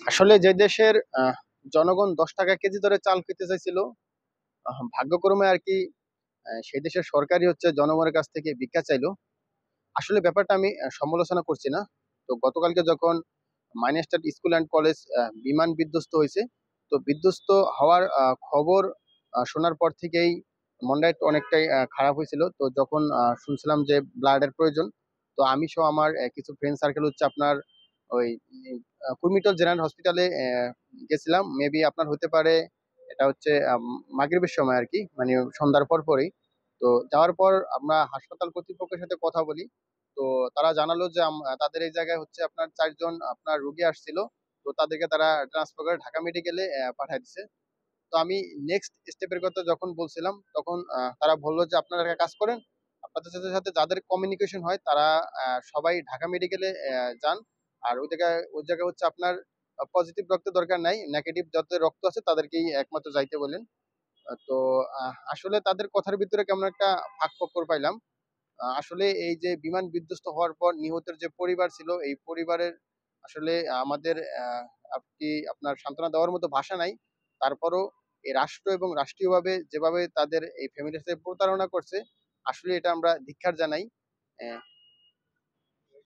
আসলে যে দেশের জনগণ 10 টাকা কেজি দরে চাল খেতে চাইছিল, ভাগ্যক্রমে আর কি সেই দেশের সরকারই হচ্ছে জনগণের কাছ থেকে ভিক্ষা চাইলো। আসলে ব্যাপারটা আমি সমালোচনা করছি না। তো গতকালকে যখন মাইনস্টার স্কুল অ্যান্ড কলেজ বিমান বিধ্বস্ত হয়েছে, তো বিধ্বস্ত হওয়ার খবর শোনার পর থেকেই মনটা একটু অনেকটাই খারাপ হয়েছিল। তো যখন শুনছিলাম যে ব্লাডের প্রয়োজন, তো আমি সহ আমার কিছু ফ্রেন্ড সার্কেল হচ্ছে আপনার ওই কুর্মিটোল জেনারেল হসপিটালে গেছিলাম। মেবি আপনার হতে পারে এটা হচ্ছে মাগরিবের সময় আর কি, মানে সন্ধ্যার পর পরই। তো যাওয়ার পর আমরা হাসপাতাল কর্তৃপক্ষের সাথে কথা বলি। তো তারা জানালো যে তাদের এই জায়গায় হচ্ছে আপনার 4 জন আপনার রুগী আসছিল। তো তাদেরকে তারা ট্রান্সফার করে ঢাকা মেডিকেলে পাঠিয়ে দিছে। তো আমি নেক্সট স্টেপের কথা যখন বলছিলাম, তখন তারা বললো যে আপনারা একটা কাজ করেন, আপনাদের সাথে সাথে যাদের কমিউনিকেশন হয় তারা সবাই ঢাকা মেডিকেলে যান। আর ওই জায়গায় হচ্ছে আপনার পজিটিভ রক্ত দরকার নাই, নেগেটিভ যত রক্ত আছে তাদেরকেই একমাত্র যাইতে বলেন। তো আসলে তাদের কথার ভিতরে কেমন একটা ফাঁক ফোকর পাইলাম। আসলে এই যে বিমান বিধ্বস্ত হওয়ার পর নিহতের যে পরিবার ছিল, এই পরিবারের আসলে আমাদের আপনি আপনার সান্ত্বনা দেওয়ার মতো ভাষা নাই। তারপরও এই রাষ্ট্র এবং রাষ্ট্রীয়ভাবে যেভাবে তাদের এই ফ্যামিলির সাথে প্রতারণা করছে, আসলে এটা আমরা ধিক্কার জানাই।